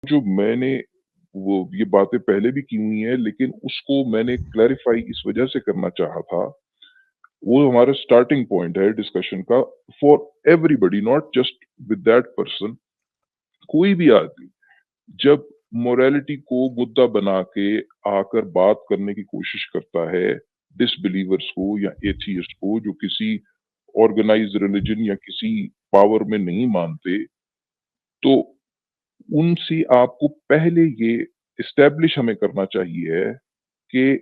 जो मैंने वो ये बातें पहले भी की हुई हैं, लेकिन उसको मैंने क्लैरिफ़ाई इस वजह से करना चाहा था, वो हमारा स्टार्टिंग पॉइंट है डिस्कशन का for everybody not just with that person. कोई भी आदमी जब मोरालिटी को मुद्दा बना के आकर बात करने की कोशिश करता है, डिसबिलीवर्स को या एथियस्ट को जो किसी ऑर्गेनाइज्ड रिलिजन या किसी पावर में नहीं मानते, तो उनसे आपको पहले ये एस्टेब्लिश हमें करना चाहिए है कि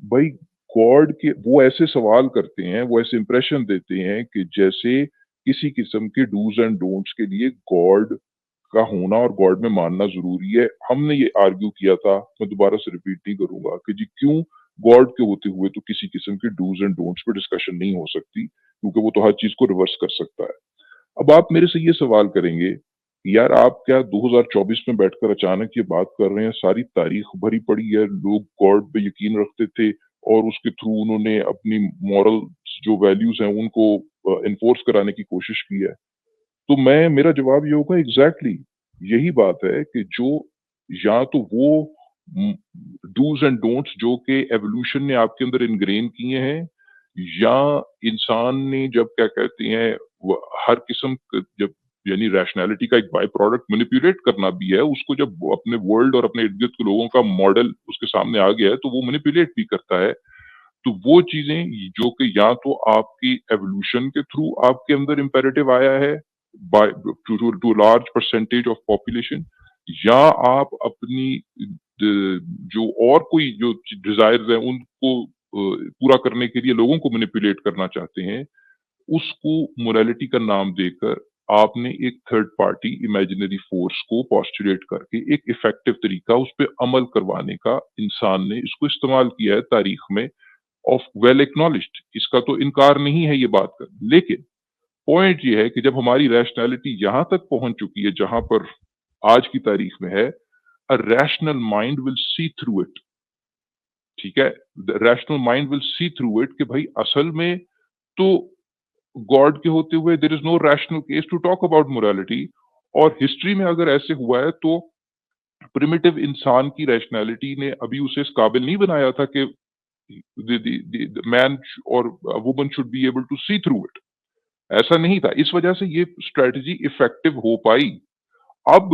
भाई गॉड के वो ऐसे सवाल करते हैं, वो ऐसे इंप्रेशन देते हैं कि जैसे किसी किस्म के डूज़ एंड डोंट्स के लिए गॉड का होना और गॉड में मानना ज़रूरी है। हमने ये आर्ग्यू किया था, मैं दोबारा से रिपीट नहीं करूँगा कि जी क्यों गॉड के होते हुए तो किसी किस्म के डूज़ एंड डोंट्स पे डिस्कशन नहीं हो सकती, क्योंकि वो तो हर चीज़ को रिवर्स कर सकता है। अब आप मेरे से ये सवाल करेंगे, यार आप क्या 2024 में बैठकर अचानक ये बात कर रहे हैं, सारी तारीख भरी पड़ी है, लोग गॉड पे यकीन रखते थे और उसके थ्रू उन्होंने अपनी मॉरल्स जो वैल्यूज़ हैं उनको एनफोर्स कराने की कोशिश की है। तो मैं मेरा जवाब ये होगा एग्ज़ैक्टली यही बात है कि जो या तो वो डूज़ एंड डोंट्स जो कि एवोल्यूशन ने आपके अंदर इनग्रेन किए हैं या इंसान ने जब क्या कहते हैं हर किस्म जब यानी रैशनैलिटी का एक बाय प्रोडक्ट मैनिपुलेट करना भी है, उसको जब वो अपने वर्ल्ड और अपने इर्द गिर्द के लोगों का मॉडल उसके सामने आ गया है तो वो मैनिपुलेट भी करता है। तो वो चीजें जो कि या तो आपकी एवोल्यूशन के थ्रू आपके अंदर इम्पेरेटिव आया है by two large percentage of population, या आप अपनी जो और कोई जो डिजायर्स हैं उनको पूरा करने के लिए लोगों को मैनिपुलेट करना चाहते हैं, उसको मोरालिटी का नाम देकर आपने एक थर्ड पार्टी इमेजिनरी फोर्स को पोस्टुलेट करके एक इफेक्टिव तरीका उस पे अमल करवाने का इंसान ने इसको इस्तेमाल किया है तारीख में, ऑफ वेल एक्नॉलेज्ड, इसका तो इनकार नहीं है ये बात का। लेकिन पॉइंट ये है कि जब हमारी रैशनैलिटी यहां तक पहुंच चुकी है जहां पर आज की तारीख में है, a rational mind will see through it. ठीक है, the rational mind will see through it कि भाई असल में तो गॉड के होते हुए there is no rational case to talk about morality. और हिस्ट्री में अगर ऐसे हुआ है तो प्रिमिटिव इंसान की रैशनैलिटी ने अभी उसे इस काबिल नहीं बनाया था कि the man or a woman should be able to see through it। ऐसा नहीं था, इस वजह से ये स्ट्रेटजी इफेक्टिव हो पाई। अब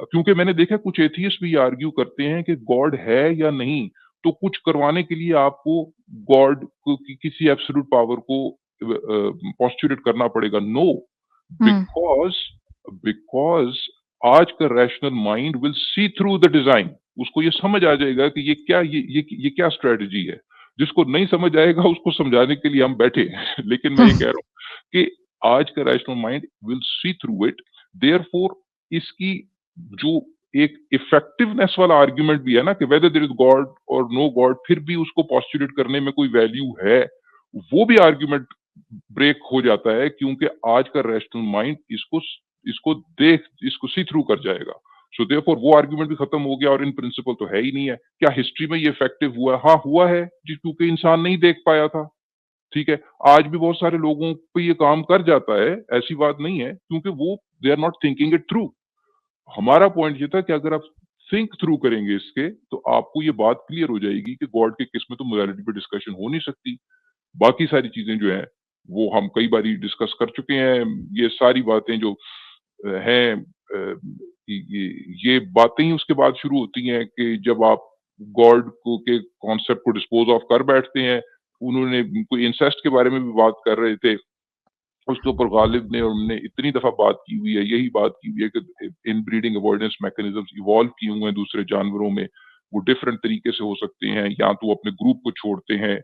क्योंकि मैंने देखा कुछ एथियस्ट भी आर्ग्यू करते हैं कि गॉड है या नहीं, तो कुछ करवाने के लिए आपको गॉड को किसी एब्सोल्यूट पावर को पोस्टुलेट करना पड़ेगा। नो, हुँ, बिकॉज़ बिकॉज़ आज का rational mind will see through the design. उसको ये समझ आ जाएगा कि ये क्या स्ट्रैटेजी है। जिसको नहीं समझ आएगा उसको समझाने के लिए हम बैठे हैं। लेकिन मैं हुँ, ये कह रहा हूँ कि आज का rational mind will see through it, therefore इसकी जो एक इफेक्टिवनेस वाला आर्गुमेंट भी है ना कि वेदर देयर इज गॉड और नो गॉड, फिर भी उसको पोस्टुलेट करने में कोई वैल्यू है, वो भी आर्गुमेंट ब्रेक हो जाता है, क्योंकि आज का रैशनल माइंड इसको देख इसको सी थ्रू कर जाएगा। सो देयरफॉर वो आर्गुमेंट भी खत्म हो गया और इन प्रिंसिपल तो है ही नहीं है। क्या हिस्ट्री में ये इफेक्टिव हुआ है? हाँ, हुआ है जी, क्योंकि इंसान नहीं देख पाया था। ठीक है, आज भी बहुत सारे लोगों पे ये काम कर जाता है, ऐसी बात नहीं है, क्योंकि वो they are not thinking it through. हमारा पॉइंट ये था कि अगर आप थिंक थ्रू करेंगे इसके, तो आपको ये बात क्लियर हो जाएगी कि गॉड के केस में तो मोरालिटी पे डिस्कशन हो नहीं सकती। बाकी सारी चीज़ें जो हैं, वो हम कई बारी डिस्कस कर चुके हैं। ये सारी बातें जो हैं, ये बातें ही उसके बाद शुरू होती हैं कि जब आप गॉड को के कॉन्सेप्ट को डिस्पोज़ ऑफ कर बैठते हैं। उन्होंने कोई इंसेस्ट के बारे में भी बात कर रहे थे। उसके ऊपर गालिब ने और हमने इतनी दफ़ा बात की हुई है, यही बात की हुई है कि इनब्रीडिंग अवॉइडेंस मैकेनिज़म्स इवॉल्व किए हुए हैं दूसरे जानवरों में। वो डिफरेंट तरीके से हो सकते हैं, या तो वो अपने ग्रुप को छोड़ते हैं,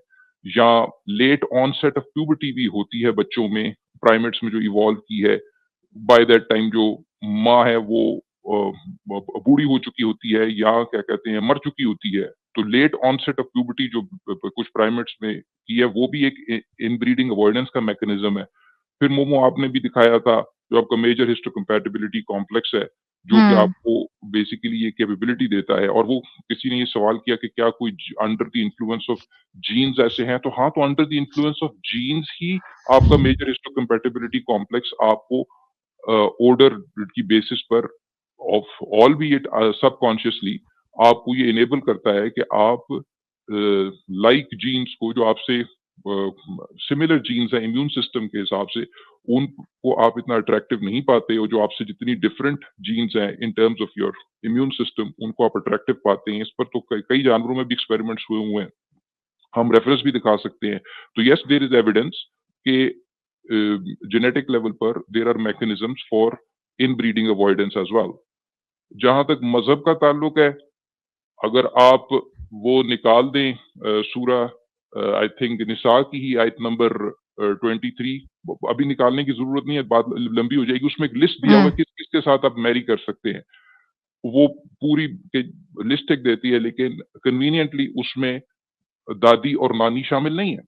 या लेट ऑनसेट ऑफ प्यूबर्टी भी होती है बच्चों में, प्राइमेट्स में जो इवॉल्व की है। बाय दैट टाइम जो माँ है वो बूढ़ी हो चुकी होती है या क्या कहते हैं मर चुकी होती है। तो लेट ऑनसेट ऑफ प्यूबर्टी जो कुछ प्राइमेट्स में की है, वो भी एक इनब्रीडिंग अवॉइडेंस का मैकेनिज़्म है। फिर मोमो आपने भी दिखाया था, जो आपका मेजर हिस्टोकम्पैटिबिलिटी कॉम्प्लेक्स है, जो कि हुँ, आपको बेसिकली ये कैपेबिलिटी देता है। और वो किसी ने ये सवाल किया कि क्या कोई under the influence of genes ऐसे हैं? तो हाँ, तो under the influence of genes ही आपका मेजर हिस्टोकम्पैटिबिलिटी कॉम्प्लेक्स आपको ऑर्डर की बेसिस पर of all be it subconsciously आपको ये इनेबल करता है कि आप लाइक जीन्स को जो आपसे सिमिलर जीन्स हैं इम्यून सिस्टम के हिसाब से उनको आप इतना अट्रैक्टिव नहीं पाते हो, जो आपसे जितनी डिफरेंट जीन्स हैं in terms of your immune system उनको आप अट्रैक्टिव पाते हैं। इस पर तो कई जानवरों में भी एक्सपेरिमेंट्स हुए हैं, हम रेफरेंस भी दिखा सकते हैं। तो यस देयर इज एविडेंस कि जेनेटिक लेवल पर there are mechanisms for inbreeding avoidance as well. जहां तक मजहब का ताल्लुक है, अगर आप वो निकाल दें सूरा आई थिंक निसा की ही आयत नंबर 23, अभी निकालने की जरूरत नहीं है, बात लंबी हो जाएगी। उसमें एक लिस्ट दिया हुआ है हुँ। किस किसके साथ आप मैरी कर सकते हैं, वो पूरी लिस्ट एक देती है, लेकिन कन्वीनियंटली उसमें दादी और नानी शामिल नहीं है।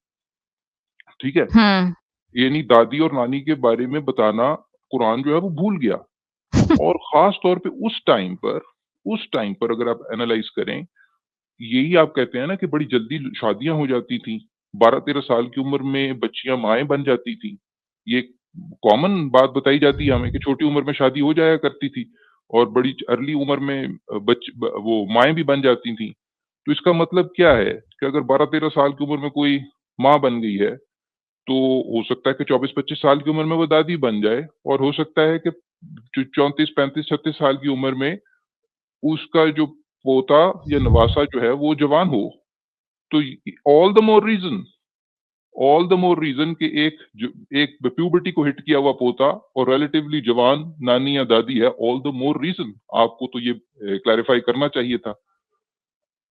ठीक है, हुँ। यानी दादी और नानी के बारे में बताना कुरान जो है वो भूल गया। और खास तौर पे उस टाइम पर अगर आप एनालाइज करें, यही आप कहते हैं ना कि बड़ी जल्दी शादियां हो जाती थी, 12-13 साल की उम्र में बच्चियां माएं बन जाती थी। ये कॉमन बात बताई जाती है हमें कि छोटी उम्र में शादी हो जाया करती थी और बड़ी अर्ली उम्र में वो माएं भी बन जाती थी। तो इसका मतलब क्या है कि अगर 12-13 साल की उम्र में कोई माँ बन गई है, तो हो सकता है कि 24-25 साल की उम्र में वो दादी बन जाए, और हो सकता है कि 34-35-36 साल की उम्र में उसका जो पोता या नवासा जो है वो जवान हो। तो all the more reason all the more reason कि एक प्यूबर्टी को हिट किया हुआ पोता और रिलेटिवली जवान नानी या दादी है, ऑल द मोर रीजन आपको तो ये क्लैरिफाई करना चाहिए था।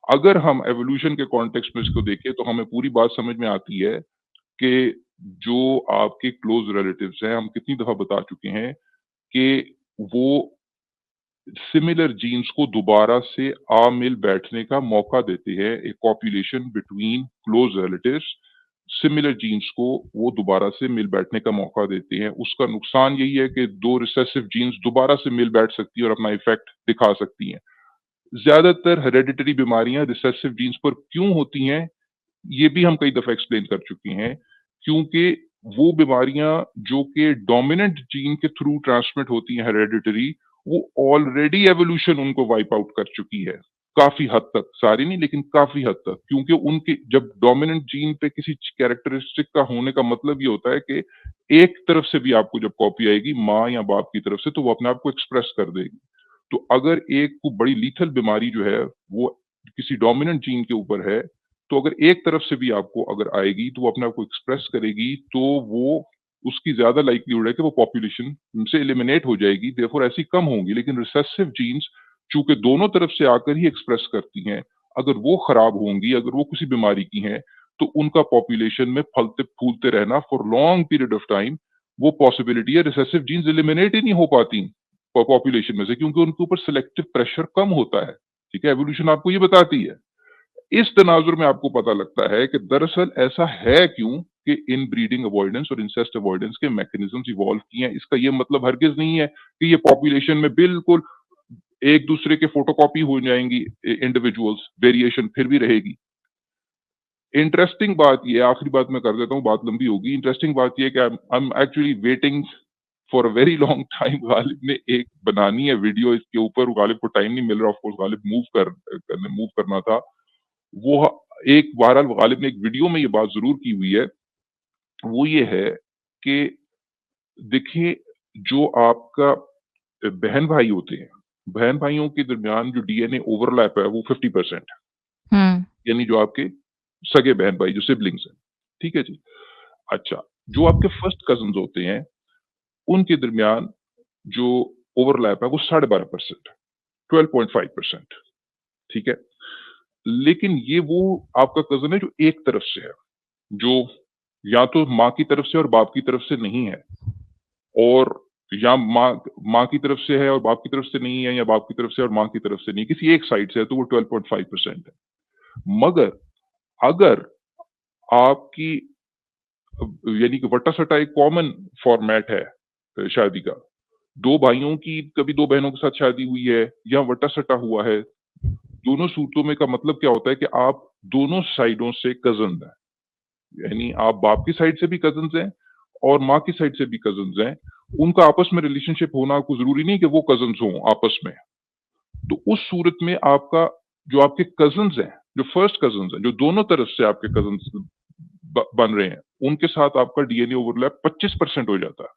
अगर हम एवोल्यूशन के कॉन्टेक्स्ट में इसको देखें तो हमें पूरी बात समझ में आती है कि जो आपके क्लोज रिलेटिव्स हैं, हम कितनी दफा बता चुके हैं कि वो सिमिलर जीन्स को दोबारा से मिल बैठने का मौका देते हैं। एक copulation between close relatives similar genes को वो दोबारा से मिल बैठने का मौका देते हैं। उसका नुकसान यही है कि दो रिसेसिव जीन्स दोबारा से मिल बैठ सकती है और अपना इफेक्ट दिखा सकती हैं। ज्यादातर हेरेडिटरी बीमारियां रिसेसिव जीन्स पर क्यों होती हैं, ये भी हम कई दफा एक्सप्लेन कर चुके हैं। क्योंकि वो बीमारियां जो कि डोमिनेंट जीन के थ्रू ट्रांसमिट होती हैं हेरेडिटरी, वो ऑलरेडी एवोल्यूशन उनको वाइप आउट कर चुकी है काफी हद तक, सारी नहीं लेकिन काफी हद तक। क्योंकि उनके जब डोमिनेंट जीन पे किसी कैरेक्टरिस्टिक का होने का मतलब ये होता है कि एक तरफ से भी आपको जब कॉपी आएगी माँ या बाप की तरफ से, तो वो अपने आप को एक्सप्रेस कर देगी। तो अगर एक को बड़ी लीथल बीमारी जो है वो किसी डोमिनेंट जीन के ऊपर है, तो अगर एक तरफ से भी आपको अगर आएगी तो वो अपने आप को एक्सप्रेस करेगी, तो वो उसकी ज्यादा लाइक्लीहुड है कि वो पॉपुलेशन से एलिमिनेट हो जाएगी, देयरफॉर ऐसी कम होंगी। लेकिन रिसेसिव जीन्स चूंकि दोनों तरफ से आकर ही एक्सप्रेस करती हैं, अगर वो खराब होंगी, अगर वो किसी बीमारी की हैं, तो उनका पॉपुलेशन में फलते फूलते रहना for long period of time, वो पॉसिबिलिटी है रिसेसिव जीन्स एलिमिनेट ही नहीं हो पाती पॉपुलेशन में से, क्योंकि उनके ऊपर सिलेक्टिव प्रेशर कम होता है। ठीक है, एवोल्यूशन आपको ये बताती है। इस तनाजुर में आपको पता लगता है कि दरअसल ऐसा है क्यों कि इन ब्रीडिंग अवॉइडेंस और इंसेस्ट अवॉइडेंस के मैकेनिज्म्स इवॉल्व किए हैं। इसका ये मतलब हरगिज नहीं है कि ये पॉपुलेशन में बिल्कुल एक दूसरे के फोटोकॉपी हो जाएंगी इंडिविजुअल्स, वेरिएशन फिर भी रहेगी। इंटरेस्टिंग बात ये, आखिरी बात मैं कर देता हूँ, बात लंबी होगी। इंटरेस्टिंग बात ये कि I am actually waiting for a very long time. Ghalib ने एक बनानी है वीडियो इसके ऊपर, गालिब को टाइम नहीं मिल रहा, ऑफ कोर्स गालिब मूव करना था। वो एक बहरहाल गालिब ने एक वीडियो में ये बात ज़रूर की हुई है, वो ये है कि देखिए, जो आपका बहन-भाई होते हैं, बहन-भाइयों के दरमियान जो डीएनए ओवरलैप है वो 50% है। हुँ। यानी जो आपके सगे बहन-भाई जो सिबलिंग्स हैं, ठीक है जी? अच्छा, जो आपके फर्स्ट कज़िन्स होते हैं, उनके दरमियान जो ओवरलैप है वो 12.5% है, 12.5%, ठीक है? लेकिन ये वो आपका कज़िन है जो एक तरफ से है, जो या तो माँ की तरफ से और बाप की तरफ से नहीं है, और या माँ की तरफ से है और बाप की तरफ से नहीं है, या बाप की तरफ से और माँ की तरफ से नहीं, किसी एक साइड से है, तो वो 12.5% है। मगर अगर आपकी यानी कि वट्टा-सट्टा एक कॉमन फॉर्मेट है शादी का। 2 भाइयों की कभी 2 बहनों के साथ शादी हुई है या वट्टा-सट्टा हुआ है, दोनों सूरतों में का मतलब क्या होता है कि आप दोनों साइडों से कज़िन्स हैं। यानी आप बाप की साइड से भी कज़िन्स हैं और माँ की साइड से भी कज़िन्स हैं। उनका आपस में रिलेशनशिप होना कोई ज़रूरी नहीं कि वो कज़िन्स हों आपस में। तो उस सूरत में आपका जो आपके कज़िन्स हैं, जो फर्स्ट कज़िन्स हैं, जो दोनों तरफ से आपके कज़िन्स बन रहे हैं, उनके साथ आपका डीएनए ओवरलैप 25% हो जाता है,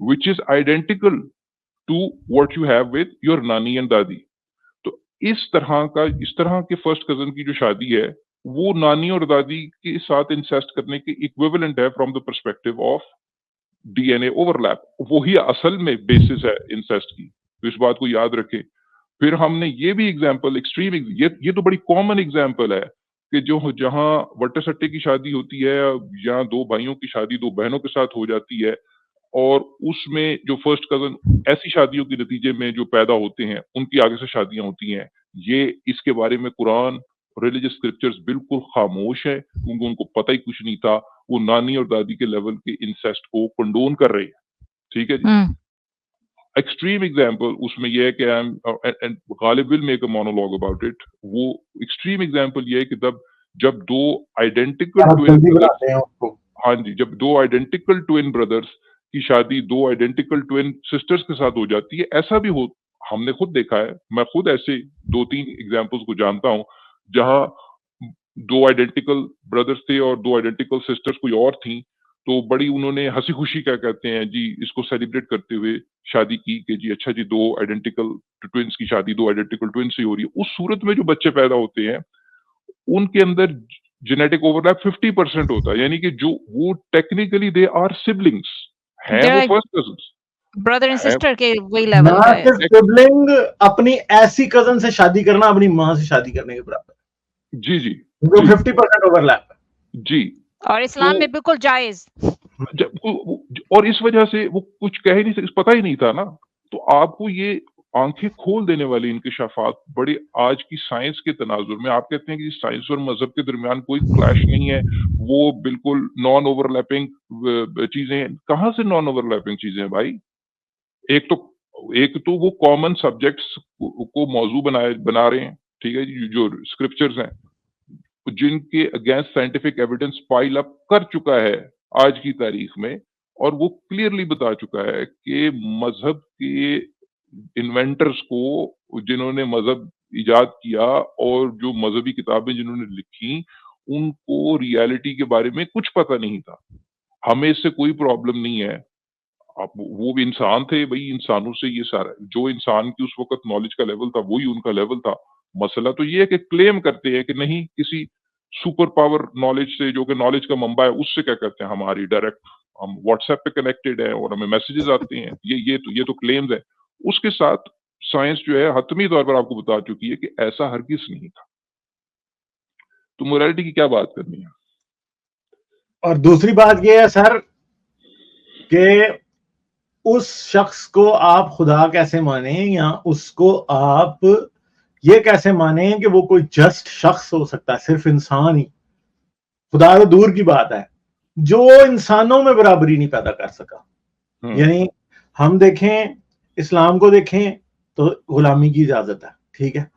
which is identical to what you have with your नानी एंड दादी। तो इस तरह के फर्स्ट कज़िन की जो शादी है, वो नानी और दादी के साथ इंसेस्ट करने के इक्विवेलेंट है from the perspective of DNA overlap. वही असल में बेसिस है इंसेस्ट की, तो इस बात को याद रखें। फिर हमने ये भी एग्जाम्पल एक्सट्रीम, ये तो बड़ी कॉमन एग्जाम्पल है कि जो जहाँ वट्टे सट्टे की शादी होती है या दो भाइयों की शादी दो बहनों के साथ हो जाती है, और उसमें जो फर्स्ट कज़न ऐसी शादियों के नतीजे में जो पैदा होते हैं, उनकी आगे से शादियाँ होती हैं। ये इसके बारे में कुरान, रिलिजियस स्क्रिप्चर्स बिल्कुल खामोश है, क्योंकि उनको पता ही कुछ नहीं था। वो नानी और दादी के लेवल के इंसेस्ट को कंडोन कर रहे हैं। ठीक है जी? एक्सट्रीम एग्जाम्पल उसमें ये है कि I am and Ghalib will make a monologue about it. वो एक्सट्रीम एग्जाम्पल ये है कि जब दो आइडेंटिकल आप ट्विन जल्दी ब्रदर्स, बनाते हैं उसको। हाँ जी, जब दो आइडेंटिकल ट्विन ब्रदर्स की शादी दो आइडेंटिकल ट्विन सिस्टर्स के साथ हो जाती है, ऐसा भी हो, हमने खुद देखा है। मैं खुद ऐसे 2-3 एग्जांपल्स को जानता हूँ, जहाँ 2 आइडेंटिकल ब्रदर्स थे और 2 आइडेंटिकल सिस्टर्स कोई और थीं, तो बड़ी उन्होंने हँसी-खुशी क्या कहते हैं जी, इसको सेलिब्रेट करते हुए शादी की कि जी अच्छा जी 2 आइडेंटिकल ट्विन्स की शादी 2 आइडेंटिकल ट्विन्स से हो रही है। उस सूरत में जो बच्चे पैदा होते हैं, उनके अंदर जेनेटिक ओवरलैप 50% होता है, यानी कि जो वो टेक्निकली दे आर सिबलिंग्स, हैं वो फर्स्ट कज़िन्स, ब्रदर एंड हैं सिस्टर के वही लेवल ना का है। सिर्फ सिबलिंग, अपनी ऐसी कजन से शादी करना अपनी माँ से शादी करने के बराबर है, जी, जी, जो जी, 50% ओवरलैप है। जी। और इस्लाम तो में बिल्कुल जायज। जब वो और इस वजह से वो कुछ कह ही नहीं सकते, पता ही नहीं था ना। तो आपको ये आंखें खोल देने वाले इंकिशाफात बड़े आज की साइंस के तनाजुर में, आप कहते हैं कि साइंस और मज़हब के दरमियान कोई क्लैश नहीं है, वो बिल्कुल नॉन ओवरलैपिंग चीज़ें हैं। कहाँ से नॉन ओवरलैपिंग चीज़ें हैं भाई? एक तो वो कॉमन सब्जेक्ट्स को मौजू बना रहे हैं, ठीक है जी, जो स्क्रिप्चर्स हैं, जिनके against scientific evidence pile up कर चुका है आज की तारीख में, और वो क्लियरली बता चुका है कि मजहब के इन्वेंटर्स को, जिन्होंने मजहब इजाद किया और जो मजहबी किताबें जिन्होंने लिखी, उनको रियलिटी के बारे में कुछ पता नहीं था। हमें इससे कोई प्रॉब्लम नहीं है। अब वो भी इंसान थे भई, इंसानों से ये सारा जो इंसान की उस वक़्त नॉलेज का लेवल था, वही उनका लेवल था। मसला तो ये है कि क्लेम करते हैं कि नहीं, किसी सुपर पावर नॉलेज से, जो कि नॉलेज का मंबा है, उससे क्या करते हैं, हमारी डायरेक्ट हम व्हाट्सएप पे कनेक्टेड हैं और हमें मैसेजेस आते हैं। ये तो क्लेम्स है। उसके साथ साइंस जो है हतमी तौर पर आपको बता चुकी है कि ऐसा हरगिज़ नहीं था। तो मोरालिटी की क्या बात करनी है? और दूसरी बात ये है सर कि उस शख्स को आप खुदा कैसे माने, या उसको आप ये कैसे माने कि वो कोई जस्ट शख्स हो सकता है, सिर्फ इंसान ही। खुदा तो दूर की बात है, जो इंसानों में बराबरी नहीं पैदा कर सका। यानी हम देखें, इस्लाम को देखें तो गुलामी की इजाजत है, ठीक है।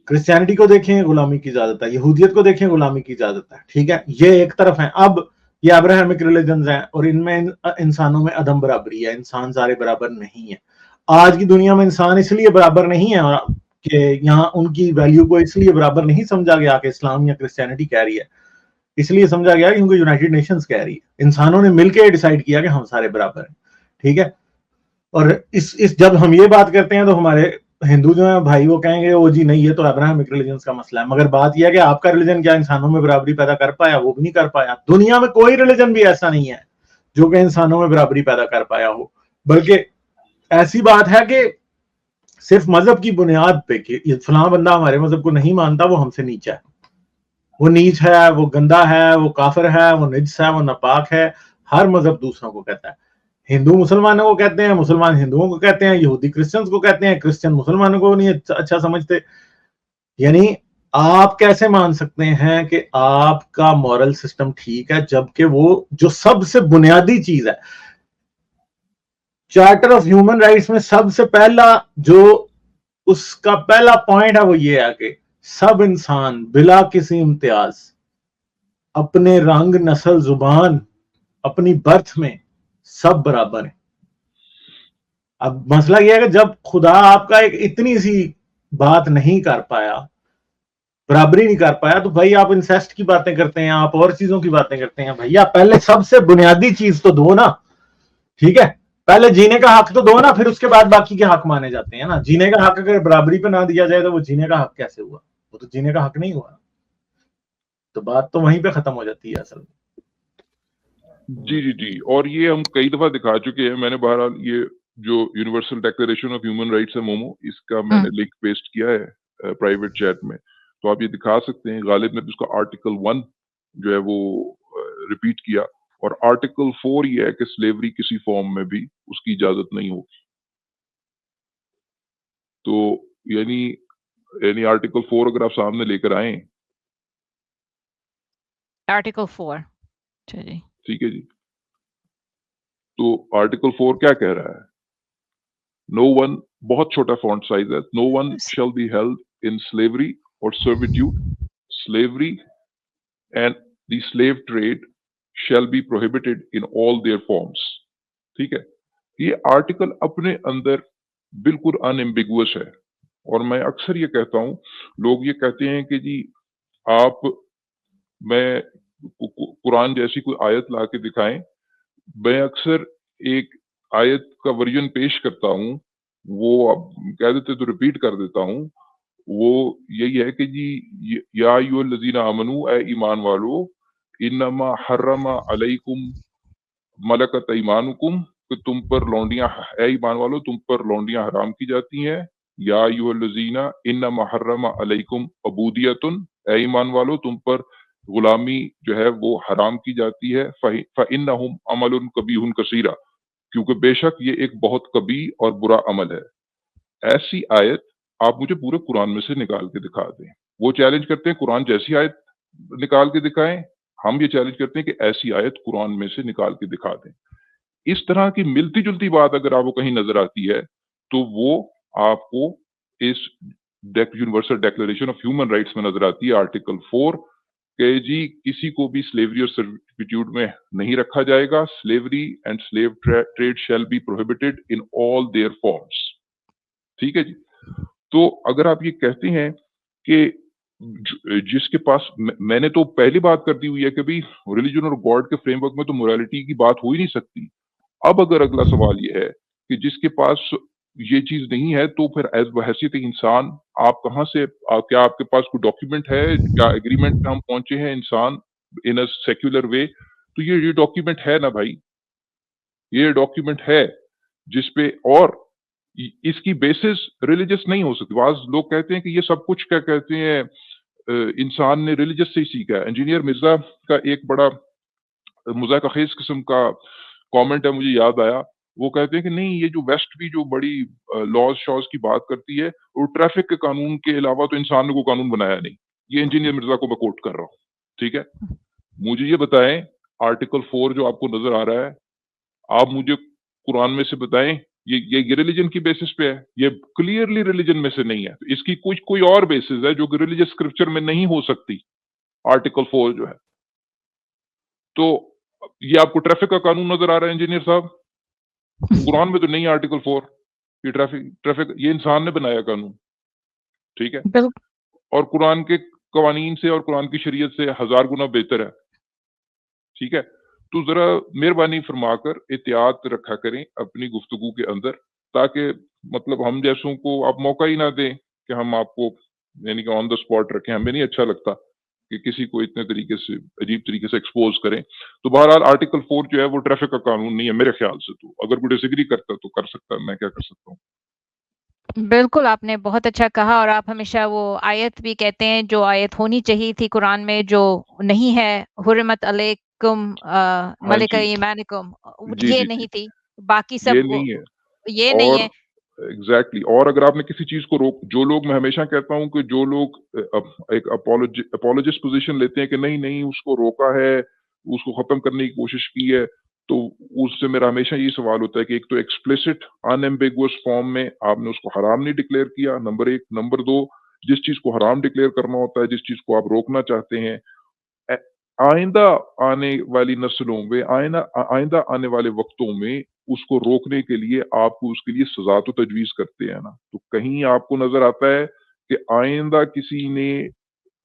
क्रिश्चियनिटी को देखें, गुलामी की इजाजत है। यहूदियत को देखें, गुलामी की इजाजत है, ठीक है। ये एक तरफ है। अब ये अब्राहमिक रिलीजन हैं और इनमें इंसानों में अदम बराबरी है, इंसान सारे बराबर नहीं है। आज की दुनिया में इंसान इसलिए बराबर नहीं है कि यहाँ उनकी वैल्यू को इसलिए बराबर नहीं समझा गया कि इस्लाम या क्रिश्चियनिटी कह रही है, इसलिए समझा गया क्योंकि यूनाइटेड नेशंस कह रही है। इंसानों ने मिलकर डिसाइड किया कि हम सारे बराबर हैं, ठीक है। और इस जब हम ये बात करते हैं तो हमारे हिंदू जो है भाई वो कहेंगे ओ जी नहीं, ये तो अब्राहमिक रिलीजन का मसला है। मगर बात यह है कि आपका रिलीजन क्या इंसानों में बराबरी पैदा कर पाया? वो भी नहीं कर पाया। दुनिया में कोई रिलीजन भी ऐसा नहीं है जो कि इंसानों में बराबरी पैदा कर पाया हो। बल्कि ऐसी बात है कि सिर्फ मजहब की बुनियाद पे कि फलां बंदा हमारे मजहब को नहीं मानता, वो हमसे नीचा है, वो नीच है, वो गंदा है, वो काफिर है, वो निजस है, वो नापाक है। हर मजहब दूसरों को कहता है। हिंदू मुसलमानों को कहते हैं, मुसलमान हिंदुओं को कहते हैं, यहूदी क्रिश्चियंस को कहते हैं, क्रिश्चियन मुसलमानों को नहीं अच्छा समझते। यानी आप कैसे मान सकते हैं कि आपका मॉरल सिस्टम ठीक है, जबकि वो जो सबसे बुनियादी चीज है, चार्टर ऑफ ह्यूमन राइट्स में सबसे पहला जो उसका पहला पॉइंट है वो ये है कि सब इंसान बिला किसी इम्तियाज अपने रंग, नस्ल, जुबान, अपनी बर्थ में सब बराबर है। अब मसला यह है कि जब खुदा आपका एक इतनी सी बात नहीं कर पाया, बराबरी नहीं कर पाया, तो भाई आप इंसेस्ट की बातें करते हैं, आप और चीजों की बातें करते हैं। भैया पहले सबसे बुनियादी चीज तो दो ना, ठीक है? पहले जीने का हक तो दो ना, फिर उसके बाद बाकी के हक माने जाते हैं ना। जीने का हक अगर बराबरी पे ना दिया जाए तो वो जीने का हक कैसे हुआ? वो तो जीने का हक नहीं हुआ। तो बात तो वहीं पे खत्म हो जाती है असल में। जी जी जी, और ये हम कई दफा दिखा चुके हैं। मैंने बहरहाल ये जो universal declaration of human rights है मोमो, इसका मैंने लिंक पेस्ट किया है प्राइवेट चैट में, तो आप ये दिखा सकते हैं। गालिब ने भी उसका आर्टिकल 1 जो है वो रिपीट किया, और आर्टिकल 4 ये है कि स्लेवरी किसी फॉर्म में भी उसकी इजाजत नहीं होगी। तो यानी यानी आर्टिकल 4 अगर आप सामने लेकर आए, Article 4. चलिए। ठीक है जी, तो आर्टिकल 4 क्या कह रहा है? नो वन, बहुत छोटा फॉन्ट साइज है, no one shall be held in slavery और servitude, slavery and the slave trade shall be prohibited in all their forms. ठीक है, ये आर्टिकल अपने अंदर बिल्कुल अनएम्बिगुअस है। और मैं अक्सर ये कहता हूं, लोग ये कहते हैं कि जी आप मैं कुरान जैसी कोई आयत ला के दिखाएं। मैं अक्सर एक आयत का वर्जन पेश करता हूं, वो अब कह देते तो रिपीट कर देता हूं। वो यही है कि जी या अय्युहल्लज़ीना आमनू, ए ईमान वालो, इन्नमा हर्रमा अलैकुम मलकत ईमानुकुम, कि तुम पर लौंडियां, ए ईमान वालो तुम पर लौंडियां हराम की जाती हैं। या अय्युहल्लज़ीना इन्नमा हर्रमा अलैकुम अबूदियतुन, ए ईमान वालो तुम पर गुलामी जो है वो हराम की जाती है। फ़इन्नहुम अमलुन कबीहुन कसीरा, क्योंकि बेशक ये एक बहुत कबी और बुरा अमल है। ऐसी आयत आप मुझे पूरे कुरान में से निकाल के दिखा दें। वो चैलेंज करते हैं कुरान जैसी आयत निकाल के दिखाएं, हम ये चैलेंज करते हैं कि ऐसी आयत कुरान में से निकाल के दिखा दें। इस तरह की मिलती-जुलती बात अगर आपको कहीं नज़र आती है, तो वो आपको इस universal declaration of human rights में नज़र आती है, आर्टिकल 4, कि जी किसी को भी स्लेवरी और सर्विट्यूड में नहीं रखा जाएगा। Slavery and slave trade shall be prohibited in all their forms. ठीक है जी। तो अगर आप ये कहते हैं कि जिसके पास मैंने तो पहली बात कर दी हुई है कि भाई रिलीजन और गॉड के फ्रेमवर्क में तो मोरालिटी की बात हो ही नहीं सकती। अब अगर अगला सवाल ये है कि जिसके पास ये चीज नहीं है, तो फिर एज बहैसियत इंसान आप कहाँ से क्या आपके पास कोई डॉक्यूमेंट है, क्या एग्रीमेंट पे हम पहुंचे हैं इंसान इन अ सेक्युलर वे? तो ये डॉक्यूमेंट है ना भाई, ये डॉक्यूमेंट है जिसपे, और इसकी बेसिस रिलीजियस नहीं हो सकती। बाज़ लोग कहते हैं कि ये सब कुछ क्या कहते हैं इंसान ने रिलीजियस से ही सीखा है। इंजीनियर मिर्जा का एक बड़ा मुज़ाहिक़ाखेज़ किस्म का कमेंट है, मुझे याद आया। वो कहते हैं कि नहीं, ये जो वेस्ट भी जो बड़ी लॉज़ शॉज़ की बात करती है, वो ट्रैफिक के कानून के अलावा तो इंसान ने कोई कानून बनाया नहीं। ये इंजीनियर मिर्जा को मैं कोट कर रहा हूँ, ठीक है? मुझे ये बताएं, आर्टिकल 4 जो आपको नजर आ रहा है, आप मुझे कुरान में से बताएं, ये रिलीजन की बेसिस पे है, ये क्लियरली रिलीजन में से नहीं है। तो इसकी कुछ कोई और बेसिस है जो कि रिलीजियस स्क्रिप्चर में नहीं हो सकती, आर्टिकल 4 जो है। तो ये आपको ट्रैफिक का कानून नजर आ रहा है इंजीनियर साहब? कुरान में तो नहीं है आर्टिकल 4। ये ट्रैफिक ये इंसान ने बनाया कानून, ठीक है? बिल्कुल। और कुरान के कवानीन से और कुरान की शरीयत से 1000 गुना बेहतर है, ठीक है? तो ज़रा मेहरबानी फरमाकर एहतियात रखा करें अपनी गुफ्तगू के अंदर, ताकि मतलब हम जैसों को आप मौका ही ना दें कि हम आपको यानी कि ऑन द स्पॉट रखें। हमें नहीं अच्छा लगता कि किसी को इतने तरीके से, अजीब तरीके से एक्सपोज़ करें। तो बहरहाल आर्टिकल 4 जो है वो ट्रैफिक का कानून नहीं है मेरे ख्याल से। तो अगर कोई डिसएग्री करता है तो कर सकता है, मैं क्या कर सकता हूँ? बिल्कुल, आपने बहुत अच्छा कहा, और आप हमेशा वो आयत भी कहते हैं जो आयत होनी चाहिए थी कुरान में, जो नहीं है, हुर्रिमत अलैकुम हाँ मलिका जी। ईमानिकुम, जी, ये जी, जी। नहीं थी। बाकी ये सब नहीं है। ये नहीं और है। एग्ज़ैक्टली, और अगर आपने किसी चीज़ को रोक, जो लोग, मैं हमेशा कहता हूँ कि जो लोग एक अपोलोजिस्ट पोज़ीशन लेते हैं कि नहीं, नहीं उसको रोका है, उसको ख़त्म करने की कोशिश की है, तो उससे मेरा हमेशा ये सवाल होता है कि एक तो एक्सप्लिसिट अनएम्बिगुअस फॉर्म में आपने उसको हराम नहीं डिक्लेयर किया, नंबर 1। नंबर 2, जिस चीज़ को हराम डिक्लेयर करना होता है, जिस चीज़ को आप रोकना चाहते हैं, आइंदा आने वाली नस्लों में, आइंदा आने वाले वक़्तों में उसको रोकने के लिए आपको उसके लिए सज़ा तो तजवीज़ करते हैं ना। तो कहीं आपको नज़र आता है कि आइंदा किसी ने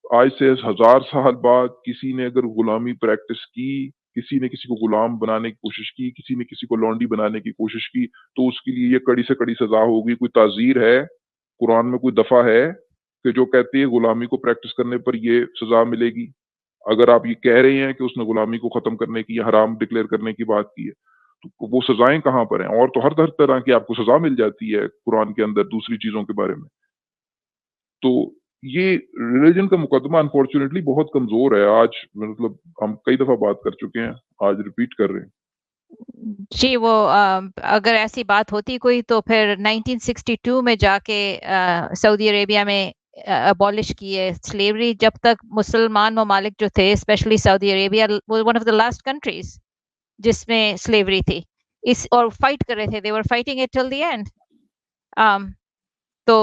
आज से 1000 साल बाद किसी ने अगर गुलामी प्रैक्टिस की, किसी ने किसी को गुलाम बनाने की कोशिश की, किसी ने किसी को लौंडी बनाने की कोशिश की, तो उसके लिए ये कड़ी से कड़ी सज़ा होगी। कोई ताज़ीर है, कुरान में कोई दफ़ा है कि जो कहती है गुलामी को प्रैक्टिस करने पर ये सज़ा मिलेगी? अगर आप ये कह रहे हैं कि उसने गुलामी को ख़त्म करने की या हराम डिक्लेयर करने की बात की है, तो वो सज़ाएँ कहाँ पर हैं? और तो हर हर तरह की आपको सज़ा मिल जाती है कुरान के अंदर दूसरी चीज़ों के बारे में। तो ये रिलिजन का मुकदमा अनफॉर्च्यूनेटली बहुत कमज़ोर है। आज मतलब हम कई दफ़ा बात कर चुके हैं, आज रिपीट कर रहे हैं। जी, वो अगर ऐसी बात होती कोई तो फिर 1962 में जाके सऊदी अरेबिया में अबॉलिश की है स्लेवरी। जब तक मुसलमान ममालिक जो थे, especially Saudi Arabia was one of the last countries जिसमें स्लेवरी थी। इस और फाइट कर रहे थे, they were fighting it till the end. तो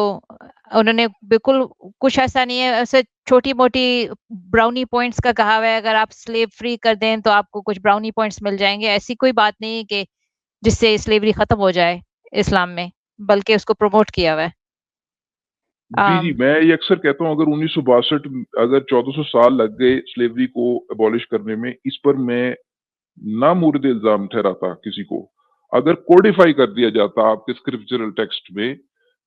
उन्होंने बिल्कुल कुछ ऐसा नहीं है, ऐसे छोटी-मोटी ब्राउनी पॉइंट्स का कहा हुआ है, अगर आप स्लेव फ्री कर दें तो आपको कुछ ब्राउनी पॉइंट्स मिल जाएँगे। ऐसी कोई बात नहीं है कि जिससे स्लेवरी खत्म हो जाए इस्लाम में, बल्कि उसको प्रमोट किया हुआ है। जी, जी, मैं ये अक्सर कहता हूँ अगर 1962 अगर 1400 साल लग गए स्लेवरी को अबॉलिश करने में, इस पर मैं नामुर्द इल्ज़ाम ठहराता किसी को। अगर कोडिफ़ाई कर दिया जाता आपके स्क्रिप्चरल टेक्स्ट में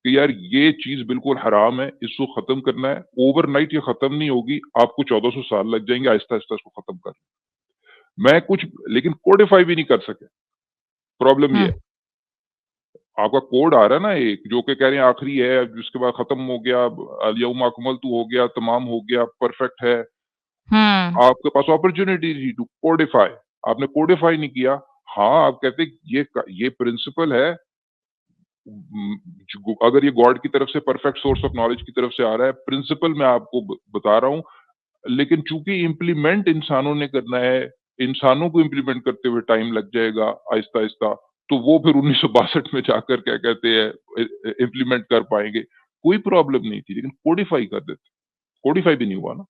कि यार ये चीज़ बिल्कुल हराम है, इसको ख़त्म करना है, ओवरनाइट ये ख़त्म नहीं होगी, आपको 1400 साल लग जाएँगे आहिस्ता-आहिस्ता इसको ख़त्म कर मैं कुछ लेकिन कोडिफ़ाई भी नहीं कर सके। प्रॉब्लम ये हुँ, है। आपका कोड आ रहा है ना एक जो कि कह रहे हैं आखिरी है, जिसके बाद ख़त्म हो गया, अल-यौम अकमलतु हो गया, तमाम हो गया, परफेक्ट है। हुँ, आपके पास अपॉर्च्युनिटी थी टू कोडिफ़ाई, आपने कोडिफ़ाई नहीं किया। हाँ, आप कहते ये प्रिंसिपल है अगर ये गॉड की तरफ से परफेक्ट सोर्स ऑफ नॉलेज की तरफ से आ रहा है, प्रिंसिपल मैं आपको बता रहा हूँ, लेकिन चूंकि इम्प्लीमेंट इंसानों ने करना है, इंसानों को इम्प्लीमेंट करते हुए टाइम लग जाएगा आहिस्ता आहिस्ता, तो वो फिर 1962 में जाकर क्या कहते हैं इम्प्लीमेंट कर पाएंगे। कोई प्रॉब्लम नहीं थी, लेकिन कोडिफाई कर देते, कोडिफाई भी नहीं हुआ ना।